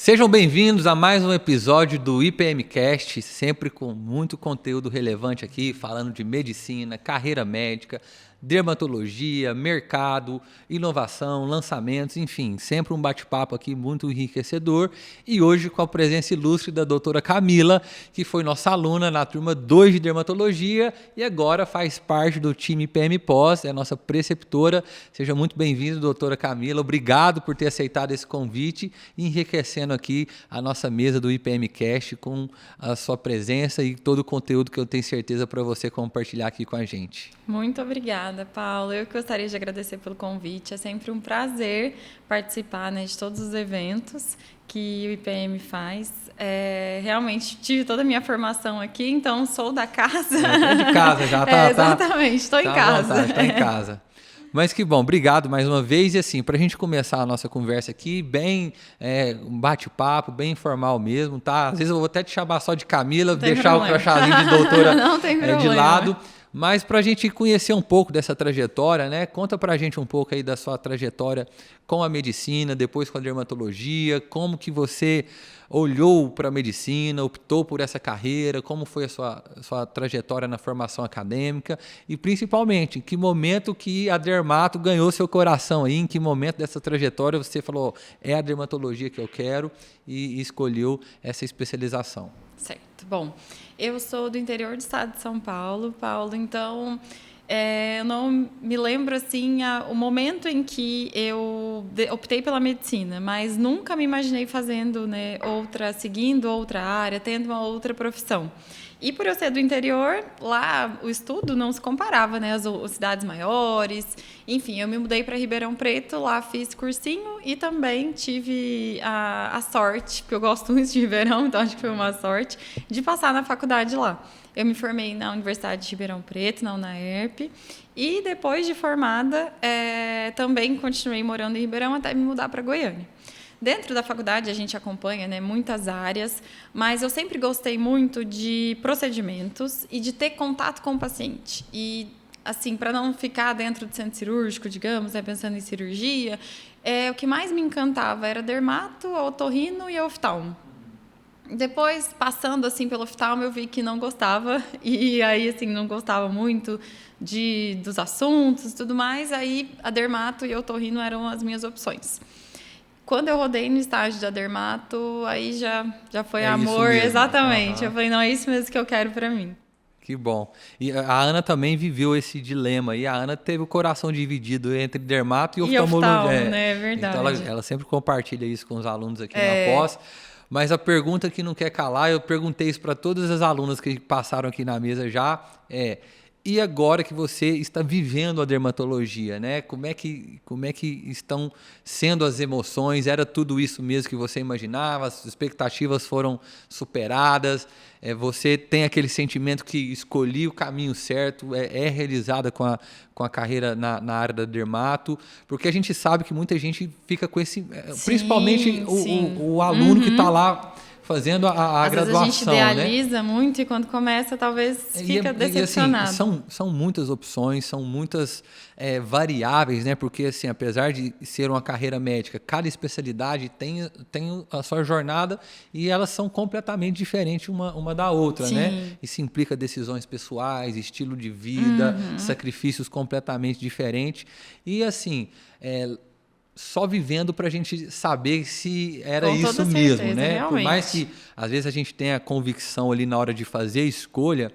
Sejam bem-vindos a mais um episódio do IPMcast, sempre com muito conteúdo relevante aqui, falando de medicina, carreira médica, dermatologia, mercado, inovação, lançamentos, enfim, sempre um bate-papo aqui muito enriquecedor. E hoje com a presença ilustre da doutora Camila, que foi nossa aluna na turma 2 de dermatologia e agora faz parte do time IPM Pós, é a nossa preceptora. Seja muito bem-vinda, doutora Camila. Obrigado por ter aceitado esse convite, enriquecendo aqui a nossa mesa do IPMcast com a sua presença e todo o conteúdo que eu tenho certeza para você compartilhar aqui com a gente. Muito obrigada, Paulo. Eu gostaria de agradecer pelo convite. É sempre um prazer participar, de todos os eventos que o IPM faz. Realmente tive toda a minha formação aqui, então sou da casa. É de casa já, tá? Exatamente, estou em casa. Está em casa. Mas que bom, obrigado mais uma vez. E assim, para a gente começar a nossa conversa aqui, bem um bate-papo, bem informal mesmo, tá? Às vezes eu vou até te chamar só de Camila, deixar o crachazinho de doutora de lado. Mas para a gente conhecer um pouco dessa trajetória, né? Conta para a gente um pouco aí da sua trajetória com a medicina, depois com a dermatologia, como que você olhou para a medicina, optou por essa carreira, como foi a sua trajetória na formação acadêmica e principalmente em que momento que a dermato ganhou seu coração aí, em que momento dessa trajetória você falou, é a dermatologia que eu quero e escolheu essa especialização. Certo. Bom, eu sou do interior do estado de São Paulo, então eu não me lembro assim o momento em que eu optei pela medicina, mas nunca me imaginei fazendo, seguindo outra área, tendo uma outra profissão. E por eu ser do interior, lá o estudo não se comparava, às cidades maiores. Enfim, eu me mudei para Ribeirão Preto, lá fiz cursinho e também tive a sorte, porque eu gosto muito de Ribeirão, então acho que foi uma sorte, de passar na faculdade lá. Eu me formei na Universidade de Ribeirão Preto, na UNAERP, e depois de formada, também continuei morando em Ribeirão até me mudar para Goiânia. Dentro da faculdade, a gente acompanha muitas áreas, mas eu sempre gostei muito de procedimentos e de ter contato com o paciente. E, assim, para não ficar dentro do centro cirúrgico, digamos, pensando em cirurgia, o que mais me encantava era dermato, otorrino e oftalmo. Depois, passando assim pelo oftalmo, eu vi que não gostava, e aí assim, não gostava muito dos assuntos e tudo mais, aí a dermato e otorrino eram as minhas opções. Quando eu rodei no estágio da dermato, aí já foi amor, exatamente. Uhum. Eu falei, não, é isso mesmo que eu quero para mim. Que bom. E a Ana também viveu esse dilema. E a Ana teve o coração dividido entre dermato e oftalmologia. É verdade. Então ela sempre compartilha isso com os alunos aqui na pós. Mas a pergunta que não quer calar, eu perguntei isso para todas as alunas que passaram aqui na mesa já, e agora que você está vivendo a dermatologia, né? Como é que estão sendo as emoções? Era tudo isso mesmo que você imaginava? As expectativas foram superadas? Você tem aquele sentimento que escolhi o caminho certo? É realizada com a carreira na área da dermato? Porque a gente sabe que muita gente fica com esse... Sim, principalmente o aluno que está lá fazendo a graduação, vezes a gente idealiza muito e quando começa talvez fica decepcionado. E, assim, são muitas opções, são muitas variáveis, né? Porque assim, apesar de ser uma carreira médica, cada especialidade tem a sua jornada e elas são completamente diferentes uma da outra, né? Isso implica decisões pessoais, estilo de vida, sacrifícios completamente diferentes e assim... só vivendo para a gente saber se era com isso mesmo, certeza, né? Realmente. Por mais que às vezes a gente tenha a convicção ali na hora de fazer a escolha,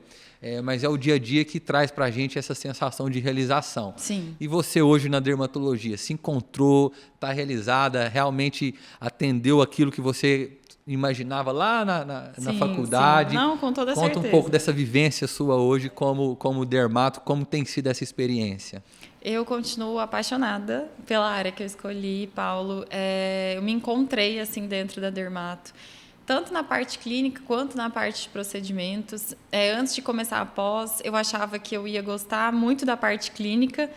mas é o dia a dia que traz para a gente essa sensação de realização. Sim. E você hoje na dermatologia se encontrou, está realizada, realmente atendeu aquilo que você imaginava lá na faculdade? Sim. Não, com toda certeza. Conta um pouco dessa vivência sua hoje como dermato, como tem sido essa experiência? Eu continuo apaixonada pela área que eu escolhi, Paulo. Eu me encontrei assim dentro da dermato, tanto na parte clínica quanto na parte de procedimentos. Antes de começar a pós, eu achava que eu ia gostar muito da parte clínica,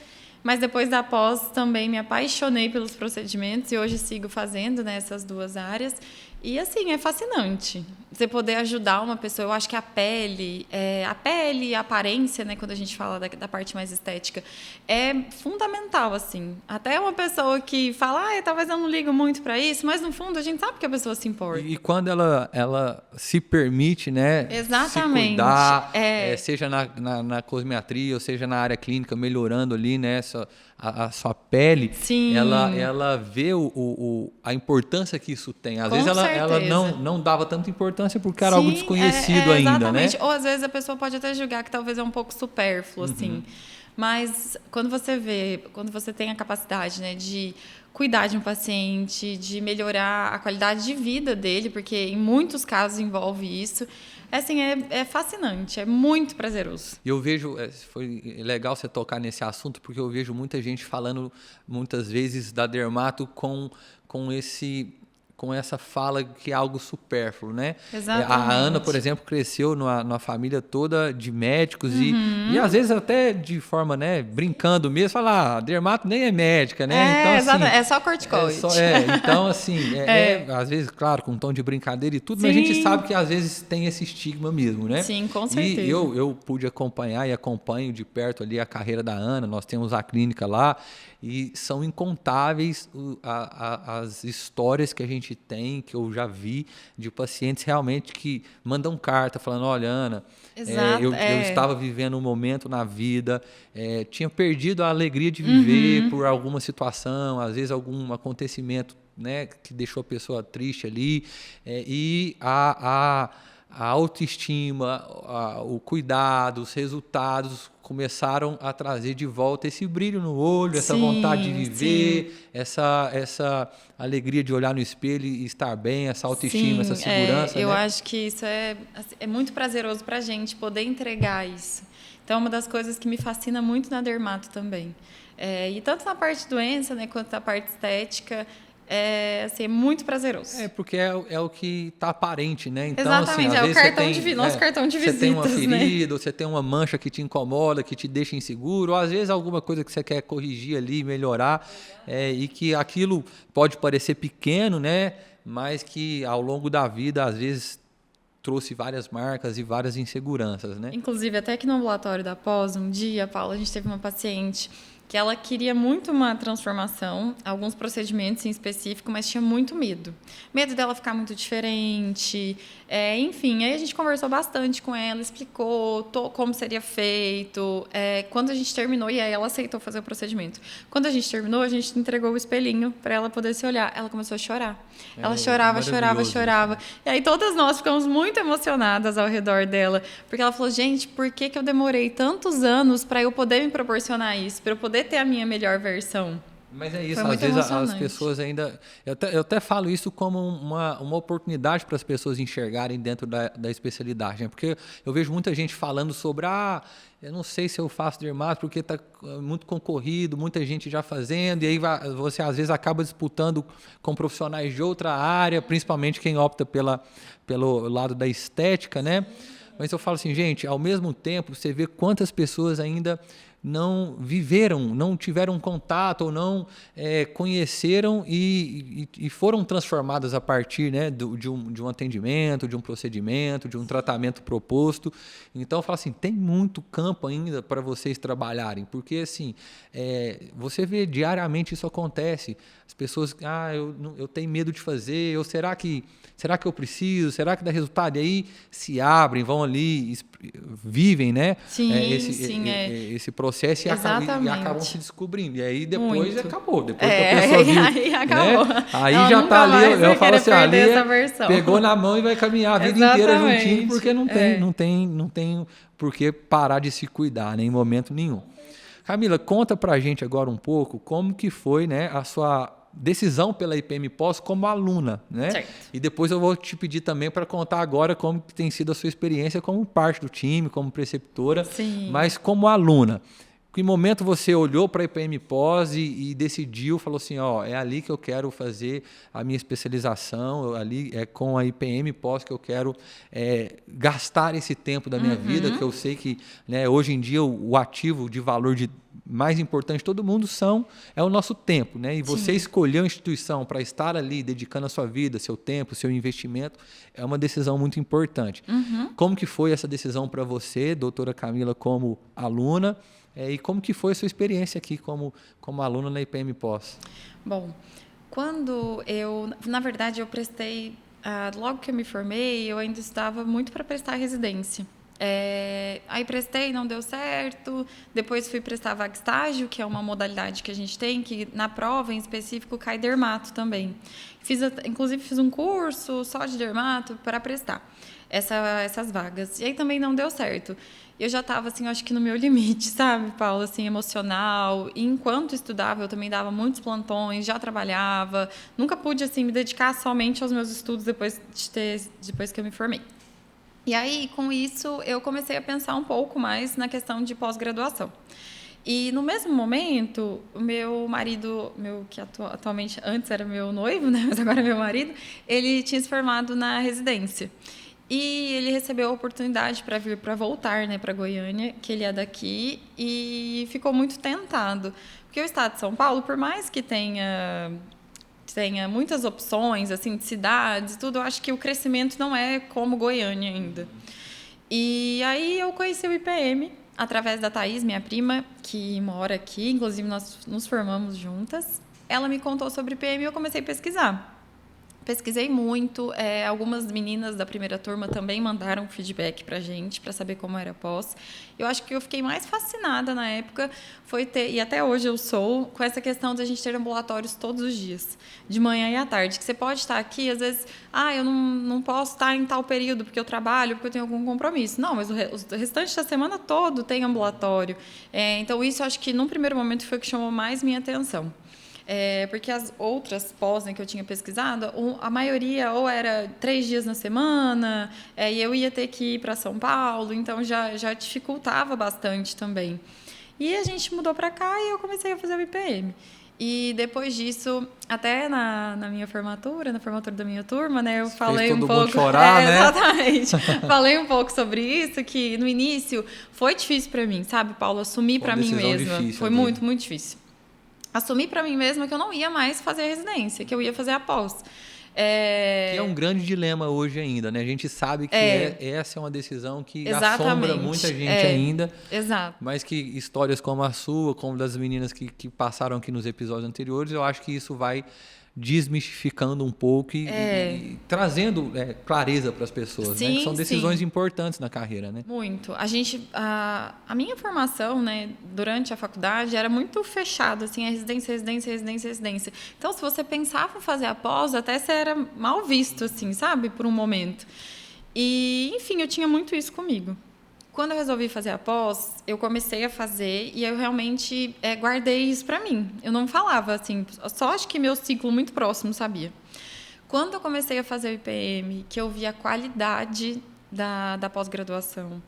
mas depois da pós também me apaixonei pelos procedimentos e hoje sigo fazendo essas duas áreas. E assim, é fascinante. você poder ajudar uma pessoa. Eu acho que a pele, a aparência, né, quando a gente fala da parte mais estética, é fundamental, assim. Até uma pessoa que fala, talvez eu não ligo muito para isso, mas no fundo a gente sabe que a pessoa se importa. E quando ela se permite, né, exatamente, se cuidar, seja na cosmetria, ou seja na área clínica, melhorando ali, né, a sua pele, sim, ela vê a importância que isso tem. Às vezes ela não dava tanta importância porque era algo desconhecido ainda, né? Ou às vezes a pessoa pode até julgar que talvez é um pouco supérfluo, assim. Mas quando você tem a capacidade, né, de cuidar de um paciente, de melhorar a qualidade de vida dele, porque em muitos casos envolve isso, assim, é fascinante, é muito prazeroso. E eu vejo, foi legal você tocar nesse assunto, porque eu vejo muita gente falando, muitas vezes, da dermato com essa fala que é algo supérfluo, né? Exatamente. A Ana, por exemplo, cresceu numa família toda de médicos e às vezes até de forma, né, brincando mesmo, falar, dermato nem é médica, né? Então, assim, é só corticoide. Então, assim, às vezes, claro, com um tom de brincadeira e tudo, mas a gente sabe que às vezes tem esse estigma mesmo, né? Sim, com certeza. E eu pude acompanhar e acompanho de perto ali a carreira da Ana, nós temos a clínica lá, e são incontáveis as histórias que a gente tem, que eu já vi, de pacientes realmente que mandam carta falando, olha, Ana, eu estava vivendo um momento na vida, tinha perdido a alegria de viver por alguma situação, às vezes algum acontecimento, né, que deixou a pessoa triste ali, e a autoestima, o cuidado, os resultados começaram a trazer de volta esse brilho no olho, essa vontade de viver, essa alegria de olhar no espelho e estar bem, essa autoestima, essa segurança. Eu acho que isso é muito prazeroso para a gente poder entregar isso. Então, é uma das coisas que me fascina muito na dermato também. E tanto na parte de doença, né, quanto na parte estética, é muito prazeroso. Porque é o que está aparente, né? Então, exatamente, assim, às vezes o cartão nosso cartão de visitas. Você tem uma ferida, né? Você tem uma mancha que te incomoda, que te deixa inseguro, ou às vezes alguma coisa que você quer corrigir ali, melhorar, e que aquilo pode parecer pequeno, né? Mas que ao longo da vida, às vezes, trouxe várias marcas e várias inseguranças, né? Inclusive, até que no ambulatório da pós, um dia, Paula, a gente teve uma paciente que ela queria muito uma transformação, alguns procedimentos em específico, mas tinha muito medo. Medo dela ficar muito diferente, enfim. Aí a gente conversou bastante com ela, explicou como seria feito. Quando a gente terminou, e aí ela aceitou fazer o procedimento. Quando a gente terminou, a gente entregou o espelhinho para ela poder se olhar. Ela começou a chorar. Ela chorava. E aí todas nós ficamos muito emocionadas ao redor dela, porque ela falou, gente, por que eu demorei tantos anos para eu poder me proporcionar isso, para eu poder ter a minha melhor versão? Mas é isso, às vezes as pessoas ainda... Eu até falo isso como uma oportunidade para as pessoas enxergarem dentro da especialidade, né? Porque eu vejo muita gente falando sobre, eu não sei se eu faço dermato porque está muito concorrido, muita gente já fazendo, e aí você às vezes acaba disputando com profissionais de outra área, principalmente quem opta pelo lado da estética, né? Mas eu falo assim, gente, ao mesmo tempo, você vê quantas pessoas ainda não viveram, não tiveram contato ou não conheceram e foram transformadas a partir, né, de um atendimento, de um procedimento, de um tratamento proposto. Então, eu falo assim, tem muito campo ainda para vocês trabalharem, porque assim, você vê diariamente isso acontece. As pessoas, eu tenho medo de fazer, ou será que eu preciso? Será que dá resultado? E aí se abrem, vão ali, vivem, né? Esse processo e acabam se descobrindo. E aí depois acabou. Depois que a pessoa viu, aí acabou. Né? Aí ela já está ali, eu falo assim, ali pegou na mão e vai caminhar a vida inteira juntinho, porque não tem por que parar de se cuidar, né, em momento nenhum. Camila, conta pra gente agora um pouco como que foi, né, a sua decisão pela IPM Pós como aluna, né? Certo. E depois eu vou te pedir também para contar agora como que tem sido a sua experiência como parte do time, como preceptora, Sim. mas como aluna. que momento você olhou para a IPM Pós e decidiu, falou assim, é ali que eu quero fazer a minha especialização, ali é com a IPM Pós que eu quero gastar esse tempo da minha vida, que eu sei que, né, hoje em dia o ativo de valor mais importante de todo mundo é o nosso tempo, né? E você escolher uma instituição para estar ali dedicando a sua vida, seu tempo, seu investimento, é uma decisão muito importante. Como que foi essa decisão para você, doutora Camila, como aluna, e como que foi a sua experiência aqui como aluna na IPM Pós? Bom, na verdade, eu prestei, logo que eu me formei, eu ainda estava muito para prestar residência. Aí prestei, não deu certo, depois fui prestar vaga estágio, que é uma modalidade que a gente tem, que na prova em específico cai dermato também. Inclusive fiz um curso só de dermato para prestar essas vagas. E aí também não deu certo. Eu já estava, assim, eu acho que no meu limite, sabe, Paulo, assim, emocional. E enquanto estudava, eu também dava muitos plantões, já trabalhava. Nunca pude, assim, me dedicar somente aos meus estudos depois que eu me formei. E aí, com isso, eu comecei a pensar um pouco mais na questão de pós-graduação. E, no mesmo momento, o meu marido, que atualmente, antes era meu noivo, né, mas agora é meu marido, ele tinha se formado na residência. E ele recebeu a oportunidade para voltar, né, para Goiânia, que ele é daqui, e ficou muito tentado. Porque o estado de São Paulo, por mais que tenha muitas opções, assim, de cidades e tudo, eu acho que o crescimento não é como Goiânia ainda. E aí eu conheci o IPM através da Thaís, minha prima, que mora aqui, inclusive nós nos formamos juntas. Ela me contou sobre o IPM e eu comecei a pesquisar. Pesquisei muito, algumas meninas da primeira turma também mandaram feedback pra gente, para saber como era pós. Eu acho que eu fiquei mais fascinada na época, e até hoje eu sou, com essa questão de a gente ter ambulatórios todos os dias, de manhã e à tarde, que você pode estar aqui, às vezes, eu não posso estar em tal período, porque eu trabalho, porque eu tenho algum compromisso. Não, mas o restante da semana todo tem ambulatório. Então, isso eu acho que, num primeiro momento, foi o que chamou mais minha atenção. Porque as outras pós, né, que eu tinha pesquisado, a maioria ou era 3 dias na semana, e eu ia ter que ir para São Paulo, então já dificultava bastante também. E a gente mudou para cá e eu comecei a fazer o IPM. E depois disso, até na minha formatura, na formatura da minha turma, né, eu falei um pouco... Mundo chorar, né? Exatamente. Falei um pouco sobre isso, que no início foi difícil para mim, sabe, Paulo? Assumir para mim mesma. Foi muito, muito difícil. Assumi para mim mesma que eu não ia mais fazer a residência, que eu ia fazer a pós. Que é um grande dilema hoje ainda, né? A gente sabe que essa é uma decisão que assombra muita gente ainda. Exato. Mas que histórias como a sua, como das meninas que passaram aqui nos episódios anteriores, eu acho que isso vai desmistificando um pouco e trazendo clareza para as pessoas, sim, né? Que são decisões importantes na carreira, né? Muito. A minha formação, né, durante a faculdade era muito fechada, assim, residência. Então, se você pensava em fazer a pós, até você era mal visto, assim, sabe, por um momento. E, enfim, eu tinha muito isso comigo. Quando eu resolvi fazer a pós, eu comecei a fazer e eu realmente guardei isso para mim. Eu não falava, assim, só acho que meu ciclo muito próximo sabia. Quando eu comecei a fazer o IPM, que eu vi a qualidade da pós-graduação,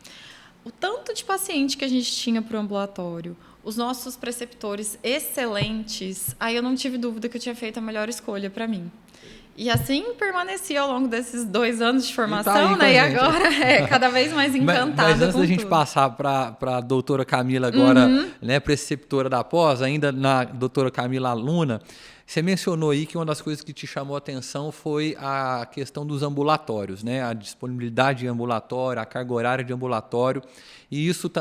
o tanto de paciente que a gente tinha para o ambulatório, os nossos preceptores excelentes, aí eu não tive dúvida que eu tinha feito a melhor escolha para mim. E assim permaneci ao longo desses 2 anos de formação, né? E agora cada vez mais encantada. Mas antes da gente passar para a doutora Camila agora, né, preceptora da pós, ainda na doutora Camila aluna, você mencionou aí que uma das coisas que te chamou a atenção foi a questão dos ambulatórios, né? A disponibilidade de ambulatório, a carga horária de ambulatório. E isso,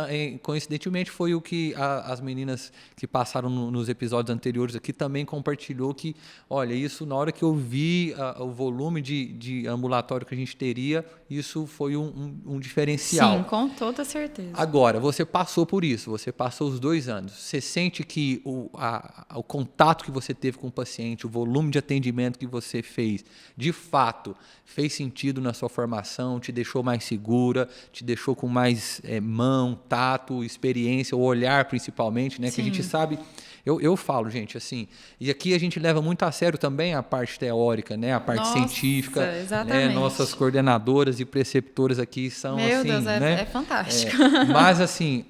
coincidentemente, foi o que as meninas que passaram nos episódios anteriores aqui também compartilhou que, olha, isso na hora que eu vi o volume de ambulatório que a gente teria, isso foi um diferencial. Sim, com toda certeza. Agora, você passou por isso, você passou os 2 anos. Você sente que o contato que você teve com o paciente, o volume de atendimento que você fez, de fato, fez sentido na sua formação, te deixou mais segura, te deixou com mais mão, tato, experiência, o olhar principalmente, né? Sim. Que a gente sabe... Eu falo, gente, assim, e aqui a gente leva muito a sério também a parte teórica, né? A parte científica. Exatamente. Né? Nossas coordenadoras e preceptoras aqui são, Meu assim, Deus, né? É fantástico. Mas, assim,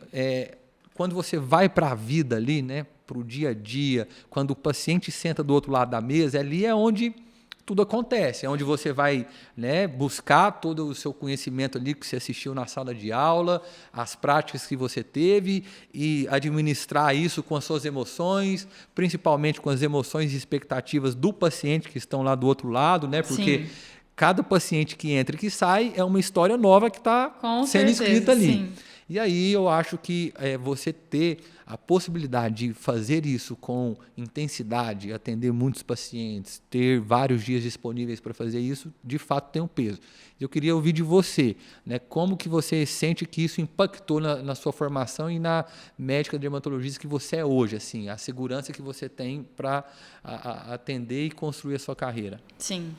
quando você vai para a vida ali, né, para o dia a dia, quando o paciente senta do outro lado da mesa, ali é onde tudo acontece, é onde você vai, né, buscar todo o seu conhecimento ali que você assistiu na sala de aula, as práticas que você teve e administrar isso com as suas emoções, principalmente com as emoções e expectativas do paciente que estão lá do outro lado, né, porque cada paciente que entra e que sai é uma história nova que está sendo escrita ali. Sim. E aí eu acho que você ter a possibilidade de fazer isso com intensidade, atender muitos pacientes, ter vários dias disponíveis para fazer isso, de fato tem um peso. Eu queria ouvir de você, né, como que você sente que isso impactou na sua formação e na médica dermatologista que você é hoje, assim, a segurança que você tem para atender e construir a sua carreira. Sim.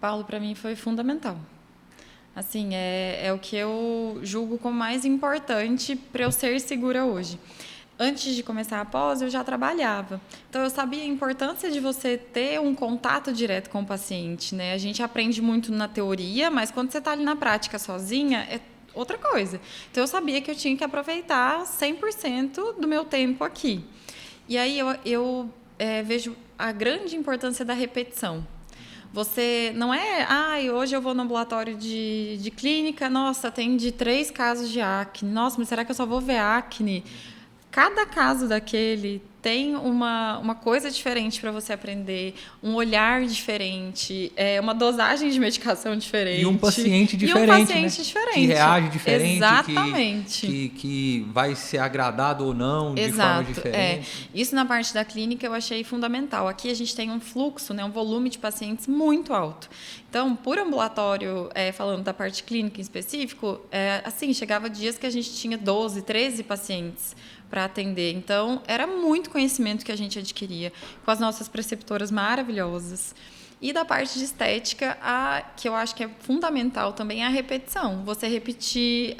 Paulo, para mim, foi fundamental. Assim, é o que eu julgo como mais importante para eu ser segura hoje. Antes de começar a pós, eu já trabalhava. Então, eu sabia a importância de você ter um contato direto com o paciente, né? A gente aprende muito na teoria, mas quando você está ali na prática sozinha, é outra coisa. Então, eu sabia que eu tinha que aproveitar 100% do meu tempo aqui. E aí, eu vejo a grande importância da repetição. Você não é, hoje eu vou no ambulatório de clínica, nossa, tem de 3 casos de acne, nossa, mas será que eu só vou ver acne? Cada caso daquele tem uma coisa diferente para você aprender, um olhar diferente, uma dosagem de medicação diferente. E um paciente diferente, né? Que reage diferente. Exatamente. Que vai ser agradado ou não, de forma diferente. Isso na parte da clínica eu achei fundamental. Aqui a gente tem um fluxo, né, um volume de pacientes muito alto. Então, por ambulatório, falando da parte clínica em específico, assim, chegava dias que a gente tinha 12, 13 pacientes para atender. Então, era muito conhecimento que a gente adquiria com as nossas preceptoras maravilhosas. E da parte de estética, que eu acho que é fundamental também, é a repetição. Você repetir,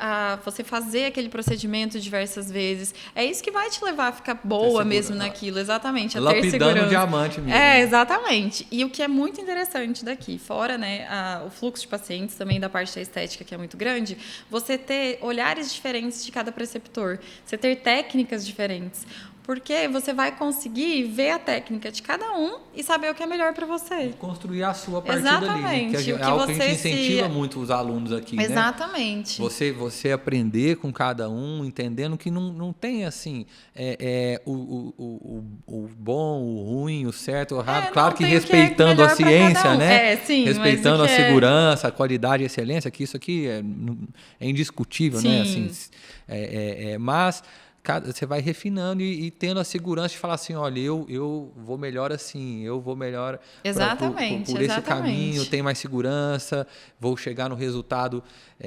você fazer aquele procedimento diversas vezes. É isso que vai te levar a ficar boa mesmo naquilo. Exatamente. A ter segurança. Lapidando o diamante mesmo. Exatamente. E o que é muito interessante daqui, fora, né, o fluxo de pacientes, também da parte da estética, que é muito grande, você ter olhares diferentes de cada preceptor. Você ter técnicas diferentes. Porque você vai conseguir ver a técnica de cada um e saber o que é melhor para você. E construir a sua partir dali, né? Que é algo que a gente incentiva muito os alunos aqui, Exatamente. Né? Você aprender com cada um, entendendo que não tem assim o bom, o ruim, o certo, o errado. Claro que respeitando a ciência, né? Sim, respeitando a segurança, a qualidade e a excelência, que isso aqui é indiscutível, sim, né? Assim, mas você vai refinando e tendo a segurança de falar assim, olha, eu vou melhor assim, eu vou melhor por esse caminho, tenho mais segurança, vou chegar no resultado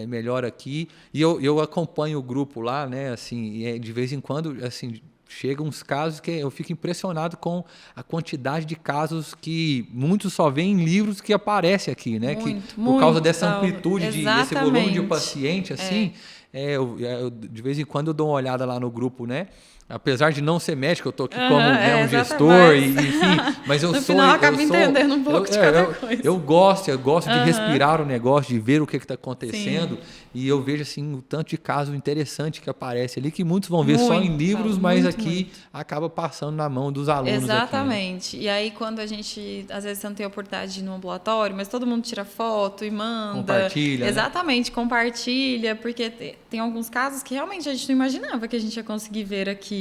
melhor aqui. E eu acompanho o grupo lá, né? Assim, de vez em quando, assim, chegam uns casos que eu fico impressionado com a quantidade de casos que muitos só veem em livros que aparecem aqui, né? Por causa dessa amplitude, desse volume de paciente, assim... eu, de vez em quando eu dou uma olhada lá no grupo, né? Apesar de não ser médico, eu estou aqui como um gestor, enfim, mas eu sou... Final, acaba entendendo um pouco de cada coisa. Eu gosto de respirar o negócio, de ver o que está acontecendo, e eu vejo assim, um tanto de caso interessante que aparece ali, que muitos vão ver só em livros, mas aqui acaba passando na mão dos alunos. Exatamente. Aqui, né? E aí, quando a gente, às vezes você não tem a oportunidade de ir no ambulatório, mas todo mundo tira foto e manda. Compartilha. Exatamente, né? Compartilha, porque tem alguns casos que realmente a gente não imaginava que a gente ia conseguir ver aqui.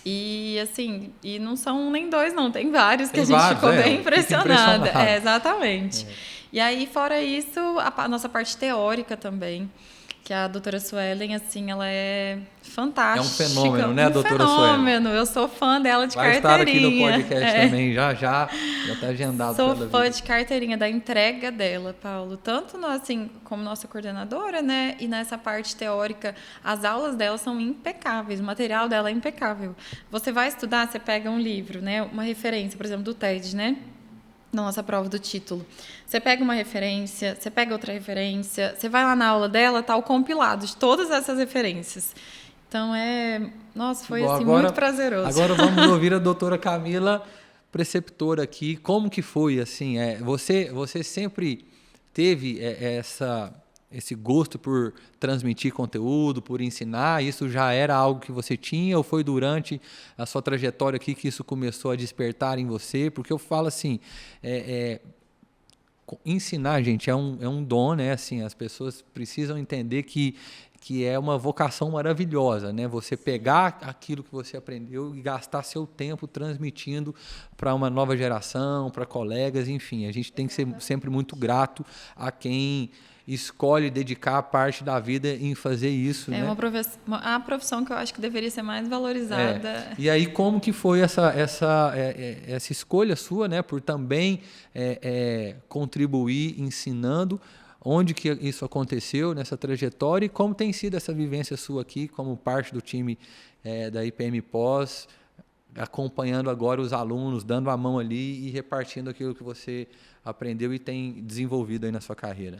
E assim, e não são nem 2, não, tem vários que a gente ficou bem impressionada. Exatamente. E aí, fora isso, a nossa parte teórica também, que a doutora Suelen, assim, ela é fantástica. É um fenômeno, né, doutora Suelen? Fenômeno, eu sou fã dela de carteirinha. Vai estar aqui no podcast também, já está agendado. Sou fã de carteirinha, da entrega dela, Paulo. Tanto assim, como nossa coordenadora, né, e nessa parte teórica, as aulas dela são impecáveis, o material dela é impecável. Você vai estudar, você pega um livro, né, uma referência, por exemplo, do TED, né? Na nossa prova do título. Você pega uma referência, você pega outra referência, você vai lá na aula dela, tá o compilado de todas essas referências. Então, nossa, foi assim, muito prazeroso. Agora vamos ouvir a doutora Camila, preceptora aqui. Como que foi, assim, você sempre teve esse gosto por transmitir conteúdo, por ensinar, isso já era algo que você tinha ou foi durante a sua trajetória aqui que isso começou a despertar em você? Porque eu falo assim, ensinar, gente, é um dom, né? Assim, as pessoas precisam entender que é uma vocação maravilhosa, né? Você pegar aquilo que você aprendeu e gastar seu tempo transmitindo para uma nova geração, para colegas, enfim. A gente tem que ser sempre muito grato a quem escolhe dedicar parte da vida em fazer isso, né? A profissão que eu acho que deveria ser mais valorizada. E aí, como que foi essa escolha sua, né? Por também contribuir ensinando. Onde que isso aconteceu nessa trajetória e como tem sido essa vivência sua aqui como parte do time da IPM Pós, acompanhando agora os alunos, dando a mão ali e repartindo aquilo que você aprendeu e tem desenvolvido aí na sua carreira?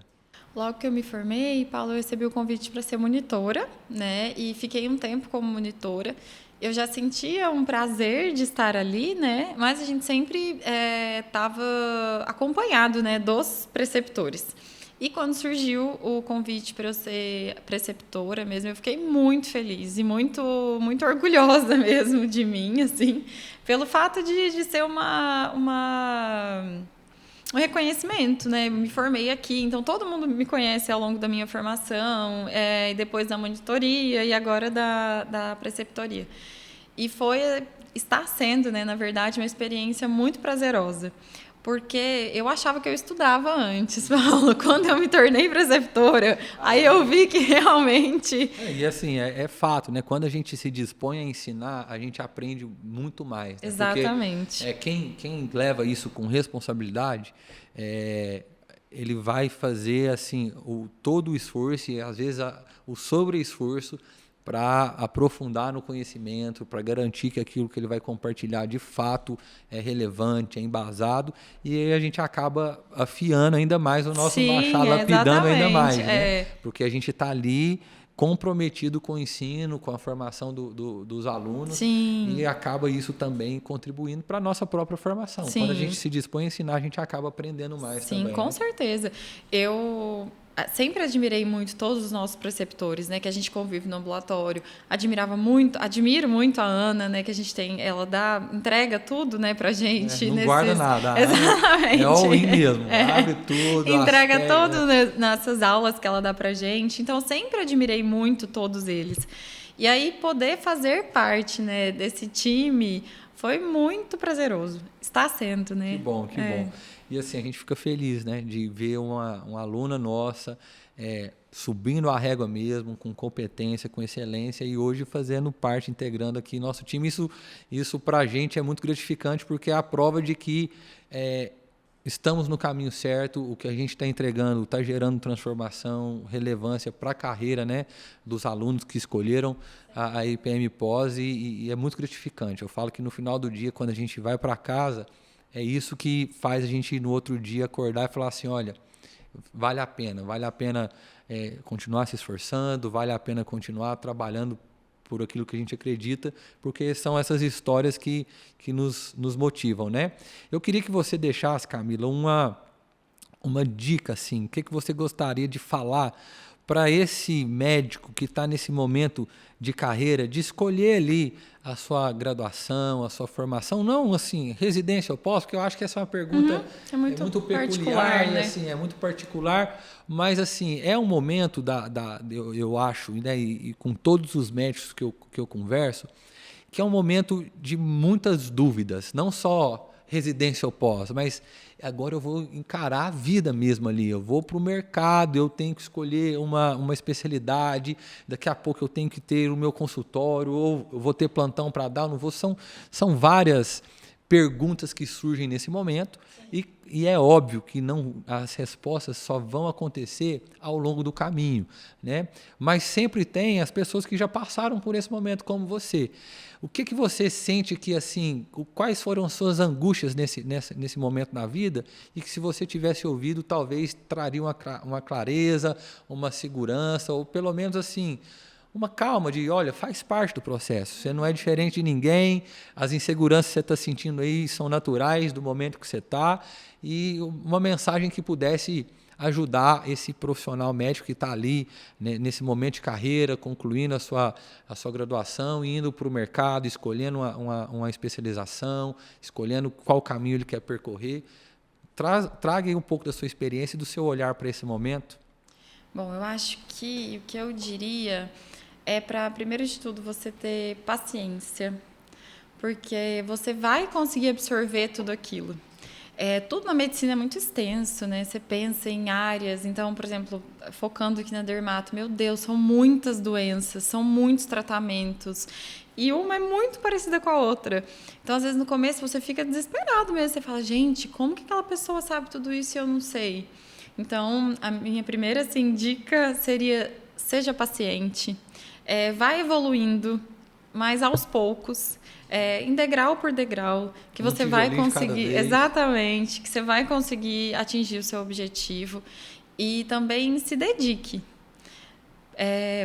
Logo que eu me formei, Paulo, eu recebi o convite para ser monitora, né? E fiquei um tempo como monitora. Eu já sentia um prazer de estar ali, né? Mas a gente sempre estava acompanhado, né, dos preceptores. E quando surgiu o convite para eu ser preceptora mesmo, eu fiquei muito feliz e muito, muito orgulhosa mesmo de mim, assim, pelo fato de ser um reconhecimento, né? Me formei aqui, então todo mundo me conhece ao longo da minha formação, e depois da monitoria e agora da preceptoria. E está sendo, né, na verdade, uma experiência muito prazerosa. Porque eu achava que eu estudava antes, Paulo. Quando eu me tornei preceptora, aí eu vi que realmente... E assim, é fato, né? Quando a gente se dispõe a ensinar, a gente aprende muito mais. Né? Exatamente. Porque quem leva isso com responsabilidade, ele vai fazer assim, todo o esforço e às vezes o sobre-esforço para aprofundar no conhecimento, para garantir que aquilo que ele vai compartilhar de fato é relevante, é embasado, e aí a gente acaba afiando ainda mais o nosso machado, lapidando ainda mais, né? Porque a gente está ali comprometido com o ensino, com a formação dos alunos. Sim. E acaba isso também contribuindo para a nossa própria formação. Sim. Quando a gente se dispõe a ensinar, a gente acaba aprendendo mais também. Sim, com certeza. Eu sempre admirei muito todos os nossos preceptores, né, que a gente convive no ambulatório. Admiro muito a Ana, né, que a gente tem, ela entrega tudo, né, pra gente. Não guarda nada. Exatamente. É all-in mesmo, abre tudo. Entrega tudo nessas aulas que ela dá pra gente. Então, sempre admirei muito todos eles. E aí, poder fazer parte, né, desse time foi muito prazeroso. Está sendo, né? Que bom, que bom. E assim, a gente fica feliz, né, de ver uma aluna nossa subindo a régua mesmo, com competência, com excelência, e hoje fazendo parte, integrando aqui nosso time. Isso para a gente é muito gratificante, porque é a prova de que estamos no caminho certo, o que a gente está entregando está gerando transformação, relevância para a carreira, né, dos alunos que escolheram a IPM Pós, e é muito gratificante. Eu falo que no final do dia, quando a gente vai para casa, é isso que faz a gente no outro dia acordar e falar assim, olha, vale a pena continuar se esforçando, vale a pena continuar trabalhando por aquilo que a gente acredita, porque são essas histórias que nos motivam, né? Eu queria que você deixasse, Camila, uma dica, assim, o que você gostaria de falar para esse médico que está nesse momento de carreira, de escolher ali a sua graduação, a sua formação, não assim, residência eu posso, porque eu acho que essa é uma pergunta muito peculiar, né? Assim, é muito particular, mas assim, é um momento eu acho, né, e com todos os médicos que eu converso, que é um momento de muitas dúvidas, não só residência ou pós, mas agora eu vou encarar a vida mesmo ali, eu vou para o mercado, eu tenho que escolher uma especialidade, daqui a pouco eu tenho que ter o meu consultório, ou eu vou ter plantão para dar, ou não vou, são várias perguntas que surgem nesse momento, e é óbvio que as respostas só vão acontecer ao longo do caminho, né? Mas sempre tem as pessoas que já passaram por esse momento, como você. O que você sente que, assim, quais foram suas angústias nesse momento na vida, e que se você tivesse ouvido, talvez traria uma clareza, uma segurança, ou pelo menos assim, uma calma de, olha, faz parte do processo, você não é diferente de ninguém, as inseguranças que você está sentindo aí são naturais do momento que você está, e uma mensagem que pudesse ajudar esse profissional médico que está ali, né, nesse momento de carreira, concluindo a sua graduação, indo para o mercado, escolhendo uma especialização, escolhendo qual caminho ele quer percorrer. Traga aí um pouco da sua experiência e do seu olhar para esse momento. Bom, eu acho que o que eu diria é para, primeiro de tudo, você ter paciência, porque você vai conseguir absorver tudo aquilo. Tudo na medicina é muito extenso, né? Você pensa em áreas, então, por exemplo, focando aqui na dermato, meu Deus, são muitas doenças, são muitos tratamentos, e uma é muito parecida com a outra. Então, às vezes, no começo, você fica desesperado mesmo, você fala, gente, como que aquela pessoa sabe tudo isso e eu não sei? Então, a minha primeira assim, dica seria, seja paciente, vai evoluindo, mas aos poucos, em degrau por degrau, que você vai conseguir, exatamente, que você vai conseguir atingir o seu objetivo e também se dedique.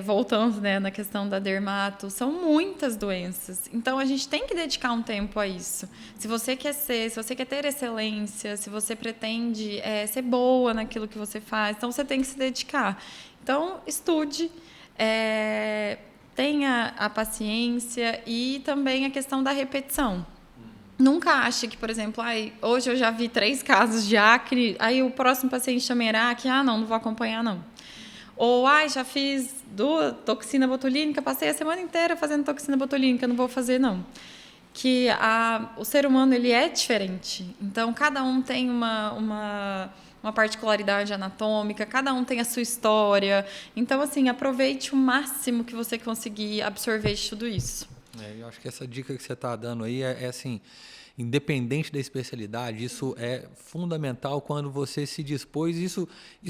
Voltando, né, na questão da dermato, são muitas doenças, então a gente tem que dedicar um tempo a isso. Se você quer ter excelência, se você pretende ser boa naquilo que você faz, então você tem que se dedicar. Então, estude, tenha a paciência e também a questão da repetição. Nunca ache que, por exemplo, hoje eu já vi 3 casos de acne, aí o próximo paciente também era acne, não vou acompanhar, não. Ou, já fiz 2 toxina botulínica, passei a semana inteira fazendo toxina botulínica, não vou fazer, não. Que o ser humano, ele é diferente. Então, cada um tem uma particularidade anatômica, cada um tem a sua história. Então, assim, aproveite o máximo que você conseguir absorver de tudo isso. Eu acho que essa dica que você está dando aí é assim, independente da especialidade, isso é fundamental quando você se dispôs. Isso,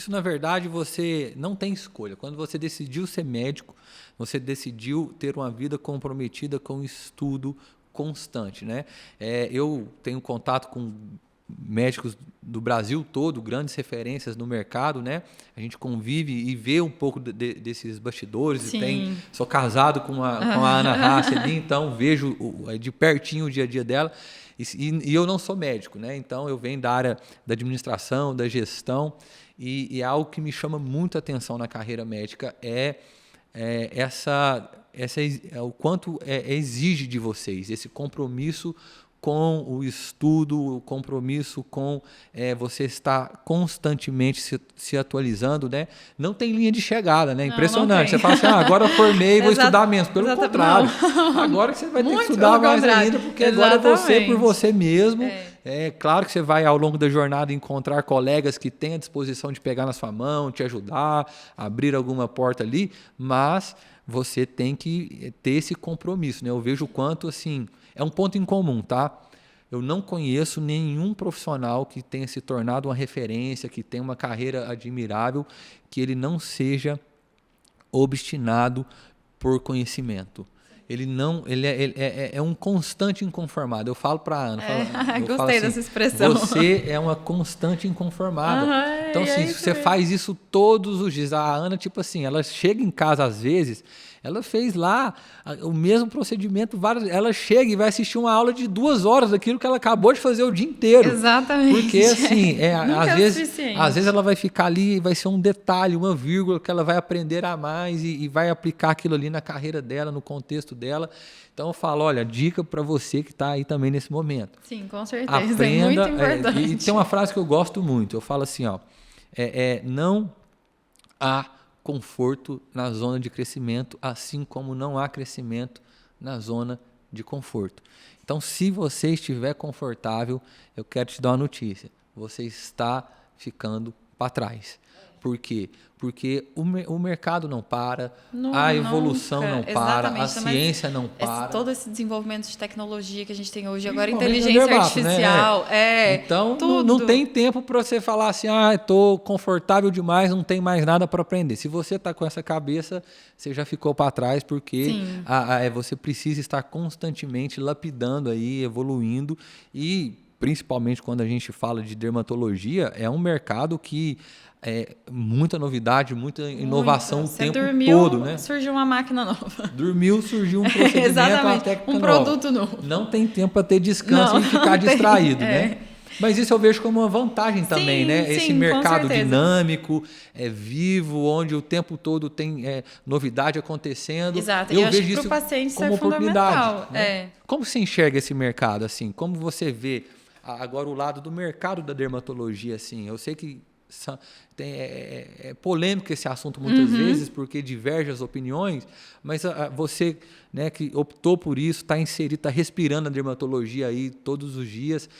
na verdade, você não tem escolha. Quando você decidiu ser médico, você decidiu ter uma vida comprometida com estudo constante, né? Eu tenho contato com médicos do Brasil todo, grandes referências no mercado, né? A gente convive e vê um pouco desses bastidores. Sim. Sou casado com a Ana Rassi ali, então vejo de pertinho o dia a dia dela. E eu não sou médico, né? Então eu venho da área da administração, da gestão, e algo que me chama muito a atenção na carreira médica o quanto exige de vocês esse compromisso com o estudo, o compromisso com você estar constantemente se atualizando, né? Não tem linha de chegada, né? Impressionante. Você fala assim, agora eu formei, vou estudar menos. Pelo contrário. Agora que você vai ter que estudar mais ainda, porque agora é você por você mesmo. É claro que você vai, ao longo da jornada, encontrar colegas que têm a disposição de pegar na sua mão, te ajudar, abrir alguma porta ali, mas você tem que ter esse compromisso, né? Eu vejo o quanto, assim, é um ponto em comum, tá? Eu não conheço nenhum profissional que tenha se tornado uma referência, que tenha uma carreira admirável, que ele não seja obstinado por conhecimento. Ele é um constante inconformado. Eu falo para a Ana, gostei assim, dessa expressão. Você é uma constante inconformada. Então, assim, você faz isso todos os dias. A Ana, tipo assim, ela chega em casa às vezes, ela fez lá o mesmo procedimento, ela chega e vai assistir uma aula de 2 horas daquilo que ela acabou de fazer o dia inteiro. Exatamente. Porque, assim, às vezes ela vai ficar ali e vai ser um detalhe, uma vírgula que ela vai aprender a mais e vai aplicar aquilo ali na carreira dela, no contexto dela. Então, eu falo, olha, dica para você que está aí também nesse momento. Sim, com certeza. Aprenda, é muito importante. E tem uma frase que eu gosto muito. Eu falo assim, não há conforto na zona de crescimento, assim como não há crescimento na zona de conforto. Então, se você estiver confortável, eu quero te dar uma notícia. Você está ficando para trás. Por quê? Porque o mercado não para, a evolução não para, a ciência não para. Todo esse desenvolvimento de tecnologia que a gente tem hoje, agora inteligência artificial, então tudo. Não tem tempo para você falar assim, estou confortável demais, não tem mais nada para aprender. Se você está com essa cabeça, você já ficou para trás, porque você precisa estar constantemente lapidando aí, evoluindo e principalmente quando a gente fala de dermatologia, é um mercado que muita novidade, muita inovação o tempo todo, né? Surgiu uma máquina nova. Dormiu, surgiu um procedimento, uma técnica produto novo. Não tem tempo para ter descanso e ficar distraído, né? Mas isso eu vejo como uma vantagem também, sim, né? Sim, esse mercado com certeza. dinâmico, vivo, onde o tempo todo tem novidade acontecendo. Exato. Eu E eu acho vejo que para isso o paciente isso como é oportunidade. fundamental. Né? Como você enxerga esse mercado assim? Como você vê agora o lado do mercado da dermatologia assim? Eu sei que é polêmico esse assunto muitas vezes, porque diverge as opiniões, mas você, né, que optou por isso, está inserido, está respirando a dermatologia aí todos os dias,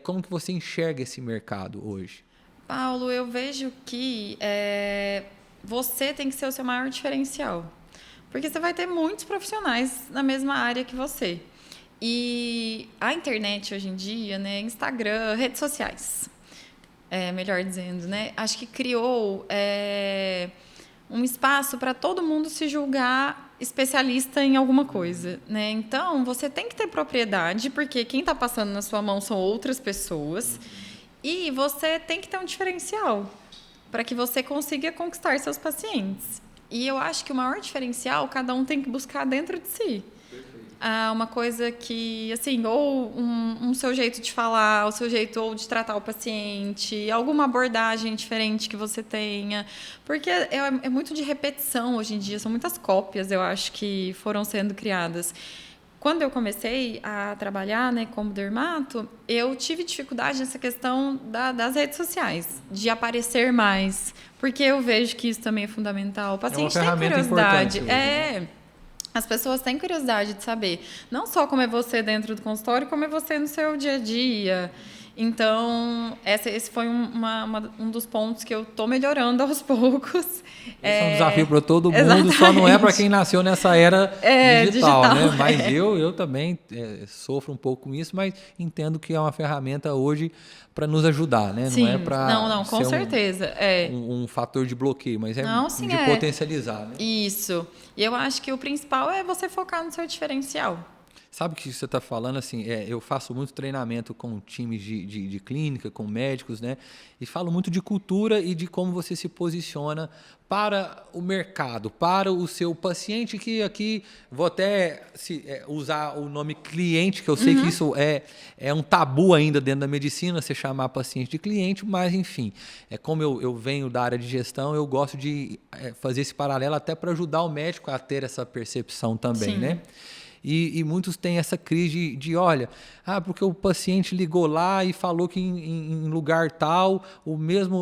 como que você enxerga esse mercado hoje? Paulo, eu vejo que você tem que ser o seu maior diferencial, porque você vai ter muitos profissionais na mesma área que você. E a internet hoje em dia, né, Instagram, redes sociais, melhor dizendo, né? Acho que criou um espaço para todo mundo se julgar especialista em alguma coisa, né? Então, você tem que ter propriedade, porque quem está passando na sua mão são outras pessoas, e você tem que ter um diferencial para que você consiga conquistar seus pacientes. E eu acho que o maior diferencial cada um tem que buscar dentro de si. Uma coisa que, assim, ou um seu jeito de falar, o seu jeito ou de tratar o paciente, alguma abordagem diferente que você tenha, porque é muito de repetição hoje em dia, são muitas cópias, eu acho, que foram sendo criadas. Quando eu comecei a trabalhar, né, como dermato, eu tive dificuldade nessa questão das redes sociais, de aparecer mais, porque eu vejo que isso também é fundamental. O paciente tem curiosidade. As pessoas têm curiosidade de saber, não só como é você dentro do consultório, como é você no seu dia a dia. Então, esse foi um dos pontos que eu estou melhorando aos poucos. Esse é um desafio para todo mundo, exatamente. Só não é para quem nasceu nessa era digital, né? Mas eu também sofro um pouco com isso, mas entendo que é uma ferramenta hoje para nos ajudar, né? Sim, não é para não, com certeza. Um fator de bloqueio, mas sim, de potencializar. Né? Isso. E eu acho que o principal é você focar no seu diferencial. Sabe o que você está falando? Assim, eu faço muito treinamento com times de clínica, com médicos, né? E falo muito de cultura e de como você se posiciona para o mercado, para o seu paciente, que aqui vou até usar o nome cliente, que eu sei que isso é um tabu ainda dentro da medicina, você chamar paciente de cliente, mas enfim, como eu venho da área de gestão, eu gosto de fazer esse paralelo até para ajudar o médico a ter essa percepção também, né? E muitos têm essa crise de olha, porque o paciente ligou lá e falou que em lugar tal,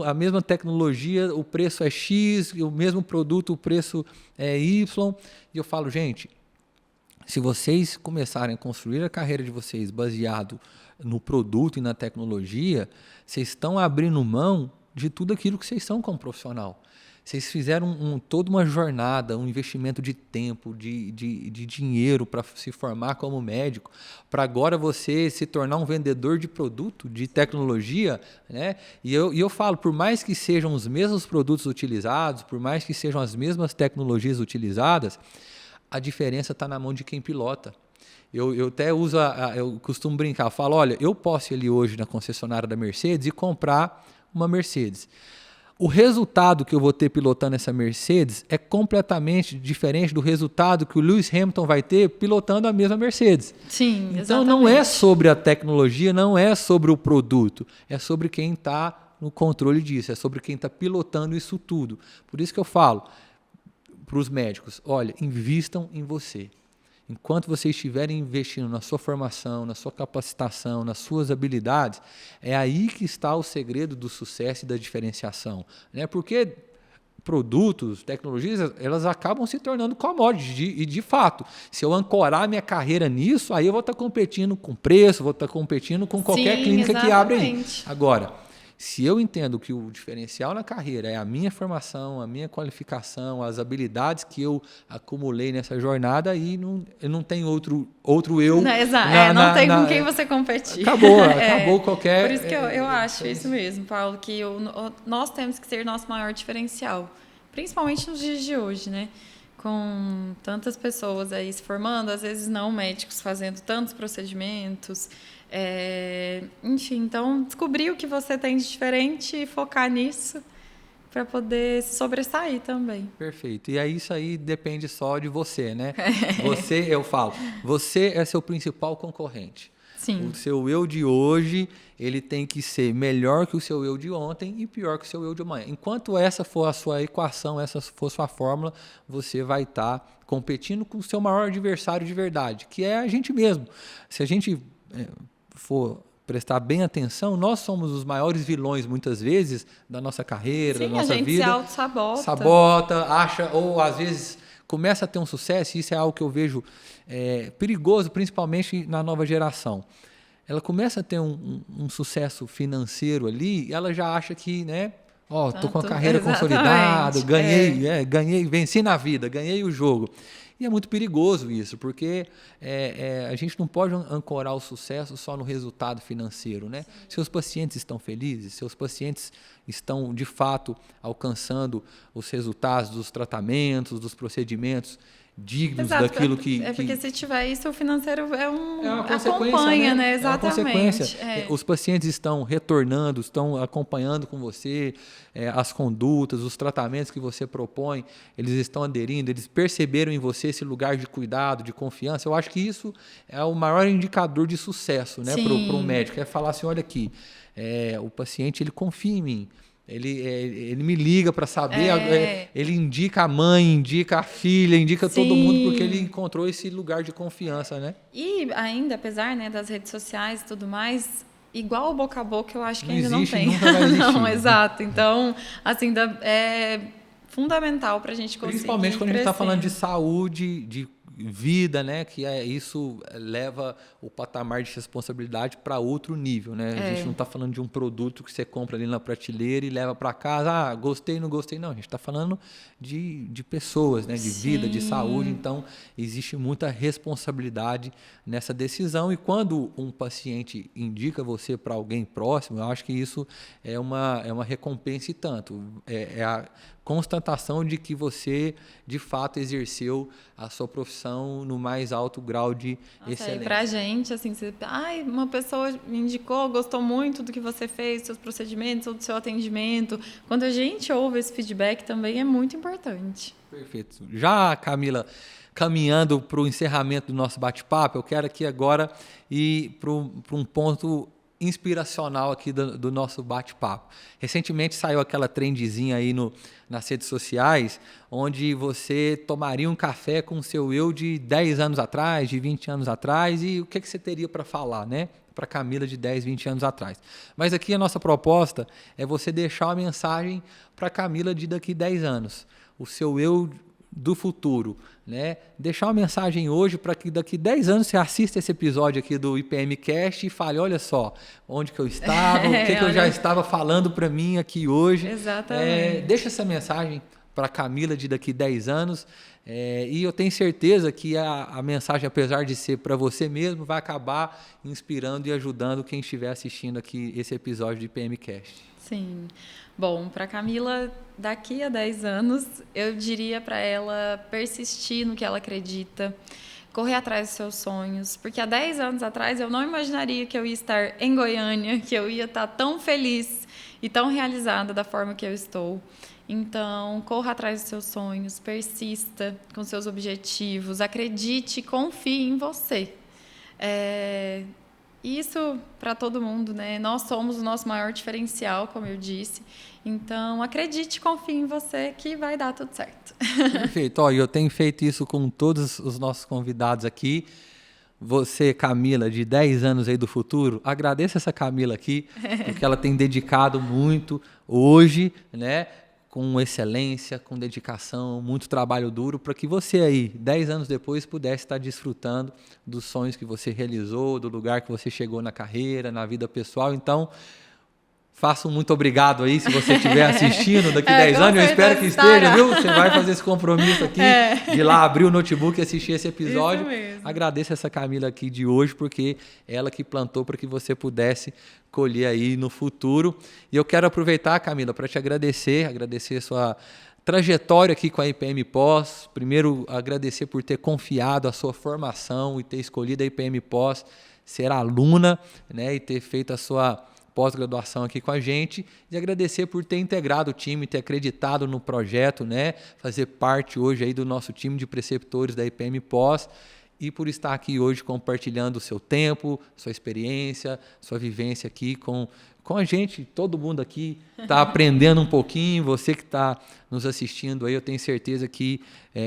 a mesma tecnologia, o preço é X, o mesmo produto, o preço é Y. E eu falo, gente, se vocês começarem a construir a carreira de vocês baseado no produto e na tecnologia, vocês estão abrindo mão de tudo aquilo que vocês são como profissional. Vocês fizeram toda uma jornada, um investimento de tempo, de dinheiro para se formar como médico, para agora você se tornar um vendedor de produto, de tecnologia, né? E eu falo, por mais que sejam os mesmos produtos utilizados, por mais que sejam as mesmas tecnologias utilizadas, a diferença está na mão de quem pilota. Eu até eu costumo brincar, eu falo, olha, eu posso ir ali hoje na concessionária da Mercedes e comprar uma Mercedes. O resultado que eu vou ter pilotando essa Mercedes é completamente diferente do resultado que o Lewis Hamilton vai ter pilotando a mesma Mercedes. Sim, exatamente. Então não é sobre a tecnologia, não é sobre o produto, é sobre quem está no controle disso, é sobre quem está pilotando isso tudo. Por isso que eu falo para os médicos, olha, invistam em você. Enquanto vocês estiverem investindo na sua formação, na sua capacitação, nas suas habilidades, é aí que está o segredo do sucesso e da diferenciação. Né? Porque produtos, tecnologias, elas acabam se tornando commodities. E, de fato, se eu ancorar minha carreira nisso, aí eu vou estar competindo com preço, vou estar competindo com qualquer clínica que abre aí. Agora, se eu entendo que o diferencial na carreira é a minha formação, a minha qualificação, as habilidades que eu acumulei nessa jornada, aí não tem outro eu. Não tem com quem você competir. Acabou qualquer... Por isso que eu acho isso mesmo, Paulo, que nós temos que ser nosso maior diferencial, principalmente nos dias de hoje, né? Com tantas pessoas aí se formando, às vezes não médicos fazendo tantos procedimentos... enfim, então descobrir o que você tem de diferente e focar nisso para poder se sobressair também. Perfeito. E aí isso aí depende só de você, né? Você é seu principal concorrente. Sim. O seu eu de hoje, ele tem que ser melhor que o seu eu de ontem e pior que o seu eu de amanhã. Enquanto essa for a sua equação, essa for a sua fórmula, você vai estar competindo com o seu maior adversário de verdade, que é a gente mesmo. Se a gente for prestar bem atenção, nós somos os maiores vilões, muitas vezes, da nossa carreira, Sim, da nossa vida. A gente se auto-sabota. Sabota, acha, ou às vezes começa a ter um sucesso, e isso é algo que eu vejo perigoso, principalmente na nova geração. Ela começa a ter um sucesso financeiro ali, e ela já acha que, né, tô com a carreira consolidada, ganhei, venci na vida, ganhei o jogo. E é muito perigoso isso, porque a gente não pode ancorar o sucesso só no resultado financeiro, né? Seus pacientes estão felizes, seus pacientes estão, de fato, alcançando os resultados dos tratamentos, dos procedimentos dignos daquilo que... porque se tiver isso, o financeiro uma consequência, acompanha, né? É Exatamente. uma consequência. Os pacientes estão retornando, estão acompanhando com você as condutas, os tratamentos que você propõe, eles estão aderindo, eles perceberam em você esse lugar de cuidado, de confiança. Eu acho que isso é o maior indicador de sucesso, né, para um médico. É falar assim, olha aqui, o paciente ele confia em mim. Ele me liga para saber, ele indica a mãe, indica a filha, indica todo mundo, porque ele encontrou esse lugar de confiança, né? E ainda, apesar, né, das redes sociais e tudo mais, igual o boca a boca, eu acho que não ainda existe, não tem. Nunca vai existir, não, né? exato. Então, assim, é fundamental para a gente conseguir Principalmente quando a gente está crescer. falando de saúde, de vida, né? Que isso leva o patamar de responsabilidade para outro nível, né? A gente não está falando de um produto que você compra ali na prateleira e leva para casa, gostei, não gostei, não. A gente está falando de pessoas, né? De vida, de saúde. Então, existe muita responsabilidade nessa decisão. E quando um paciente indica você para alguém próximo, eu acho que isso é uma recompensa e tanto. É a constatação de que você, de fato, exerceu a sua profissão no mais alto grau de excelência. Pra gente, assim, uma pessoa me indicou, gostou muito do que você fez, dos seus procedimentos ou do seu atendimento. Quando a gente ouve esse feedback também é muito importante. Perfeito. Já, Camila, caminhando para o encerramento do nosso bate-papo, eu quero aqui agora ir para um ponto inspiracional aqui do nosso bate-papo. Recentemente saiu aquela trendzinha aí nas redes sociais, onde você tomaria um café com o seu eu de 10 anos atrás, de 20 anos atrás, e o que você teria para falar, né? Para Camila de 10, 20 anos atrás. Mas aqui a nossa proposta é você deixar uma mensagem para Camila de daqui 10 anos. O seu eu do futuro, né? Deixar uma mensagem hoje para que daqui 10 anos você assista esse episódio aqui do IPM Cast e fale, olha só, onde que eu estava, o que eu já estava falando para mim aqui hoje. Exatamente. Deixa essa mensagem para a Camila de daqui 10 anos e eu tenho certeza que a mensagem, apesar de ser para você mesmo, vai acabar inspirando e ajudando quem estiver assistindo aqui esse episódio do IPM Cast. Sim. Bom, para Camila, daqui a 10 anos, eu diria para ela persistir no que ela acredita, correr atrás dos seus sonhos, porque há 10 anos atrás eu não imaginaria que eu ia estar em Goiânia, que eu ia estar tão feliz e tão realizada da forma que eu estou. Então, corra atrás dos seus sonhos, persista com seus objetivos, acredite, confie em você. Isso para todo mundo, né? Nós somos o nosso maior diferencial, como eu disse. Então, acredite, confie em você que vai dar tudo certo. Perfeito. Eu tenho feito isso com todos os nossos convidados aqui. Você, Camila, de 10 anos aí do futuro, agradeça essa Camila aqui, porque ela tem dedicado muito hoje, né? Com excelência, com dedicação, muito trabalho duro, para que você aí, 10 anos depois, pudesse estar desfrutando dos sonhos que você realizou, do lugar que você chegou na carreira, na vida pessoal. Então, faço um muito obrigado aí, se você estiver assistindo daqui 10 anos, eu espero que esteja, viu? Você vai fazer esse compromisso aqui, de ir lá abrir o notebook e assistir esse episódio. Isso mesmo. Agradeço essa Camila aqui de hoje, porque ela que plantou para que você pudesse colher aí no futuro. E eu quero aproveitar, Camila, para te agradecer a sua trajetória aqui com a IPM Pós. Primeiro, agradecer por ter confiado a sua formação e ter escolhido a IPM Pós, ser aluna, né, e ter feito a sua pós-graduação aqui com a gente, e agradecer por ter integrado o time, ter acreditado no projeto, né, fazer parte hoje aí do nosso time de preceptores da IPM Pós. e por estar aqui hoje compartilhando o seu tempo, sua experiência, sua vivência aqui com a gente. Todo mundo aqui está aprendendo um pouquinho. Você que está nos assistindo aí, eu tenho certeza que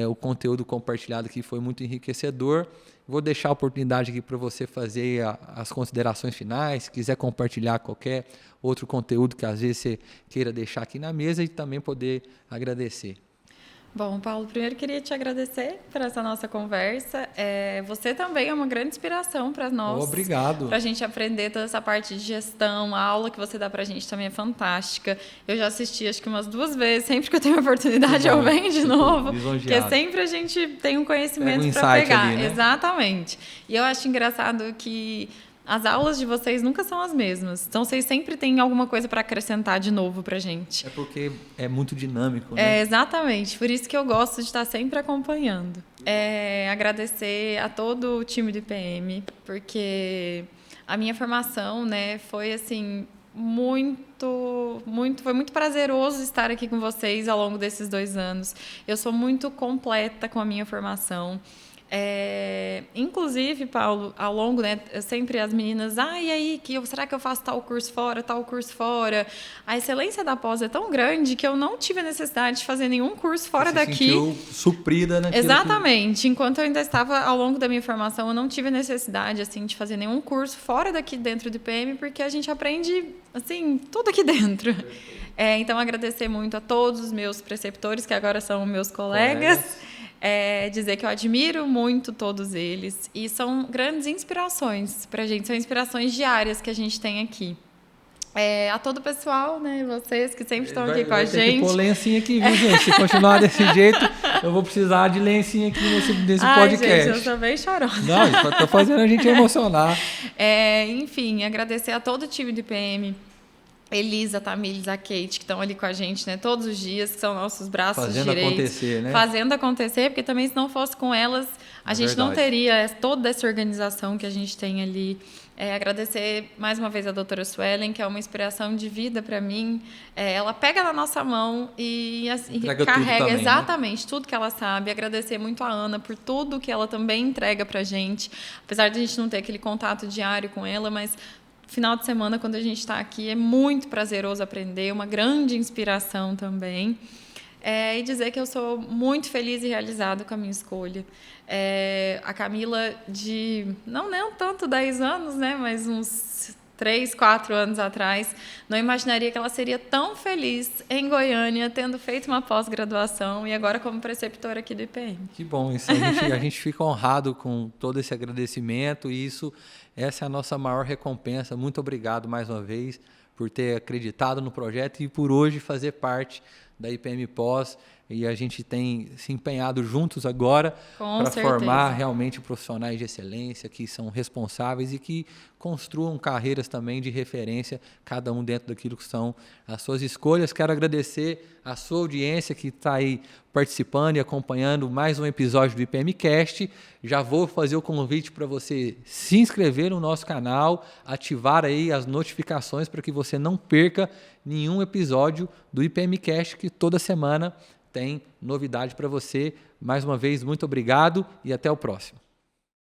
o conteúdo compartilhado aqui foi muito enriquecedor. Vou deixar a oportunidade aqui para você fazer as considerações finais, se quiser compartilhar qualquer outro conteúdo que às vezes você queira deixar aqui na mesa e também poder agradecer. Bom, Paulo, primeiro queria te agradecer por essa nossa conversa. Você também é uma grande inspiração para nós. Obrigado. Para a gente aprender toda essa parte de gestão. A aula que você dá para a gente também é fantástica. Eu já assisti acho que umas 2 vezes. Sempre que eu tenho a oportunidade eu venho de novo. Porque sempre a gente tem um conhecimento para pegar. Ali, né? Exatamente. E eu acho engraçado que as aulas de vocês nunca são as mesmas. Então, vocês sempre têm alguma coisa para acrescentar de novo para a gente. É porque é muito dinâmico, né? Exatamente. Por isso que eu gosto de estar sempre acompanhando. Agradecer a todo o time do IPM, porque a minha formação, né, foi assim, foi muito prazeroso estar aqui com vocês ao longo desses 2 anos. Eu sou muito completa com a minha formação. Inclusive, Paulo, ao longo, né, sempre as meninas, e aí, será que eu faço tal curso fora? A excelência da pós é tão grande que eu não tive a necessidade de fazer nenhum curso fora Você daqui. Sentiu suprida naquilo. Exatamente. Enquanto eu ainda estava ao longo da minha formação, eu não tive a necessidade, assim, de fazer nenhum curso fora daqui dentro do IPM, porque a gente aprende, assim, tudo aqui dentro. Então, agradecer muito a todos os meus preceptores, que agora são meus colegas. Dizer que eu admiro muito todos eles e são grandes inspirações para a gente, são inspirações diárias que a gente tem aqui. A todo o pessoal, né, vocês que sempre estão aqui com a gente. Vai ter que pôr lencinho aqui, viu, gente? Se continuar desse jeito, eu vou precisar de lencinho aqui nesse podcast. Gente, eu sou bem chorosa. Não, estou fazendo a gente emocionar. Enfim, agradecer a todo o time do IPM. Elisa, Tamires, a Kate, que estão ali com a gente, né, todos os dias, que são nossos braços direitos. Fazendo acontecer, né? Fazendo acontecer, porque também se não fosse com elas, a gente não teria toda essa organização que a gente tem ali. Agradecer mais uma vez a doutora Suelen, que é uma inspiração de vida para mim. Ela pega na nossa mão e carrega também, exatamente, né? Tudo que ela sabe. Agradecer muito a Ana por tudo que ela também entrega para a gente. Apesar de a gente não ter aquele contato diário com ela, mas final de semana, quando a gente está aqui, é muito prazeroso aprender, uma grande inspiração também. E dizer que eu sou muito feliz e realizada com a minha escolha. A Camila, não tanto 10 anos, né, mas uns 3, 4 anos atrás, não imaginaria que ela seria tão feliz em Goiânia, tendo feito uma pós-graduação e agora como preceptora aqui do IPM. Que bom, isso a gente fica honrado com todo esse agradecimento e essa é a nossa maior recompensa. Muito obrigado mais uma vez por ter acreditado no projeto e por hoje fazer parte da IPM Pós. E a gente tem se empenhado juntos agora para formar realmente profissionais de excelência que são responsáveis e que construam carreiras também de referência, cada um dentro daquilo que são as suas escolhas. Quero agradecer a sua audiência que está aí participando e acompanhando mais um episódio do IPMcast. Já vou fazer o convite para você se inscrever no nosso canal, ativar aí as notificações para que você não perca nenhum episódio do IPMcast, que toda semana tem novidade para você. Mais uma vez, muito obrigado e até o próximo.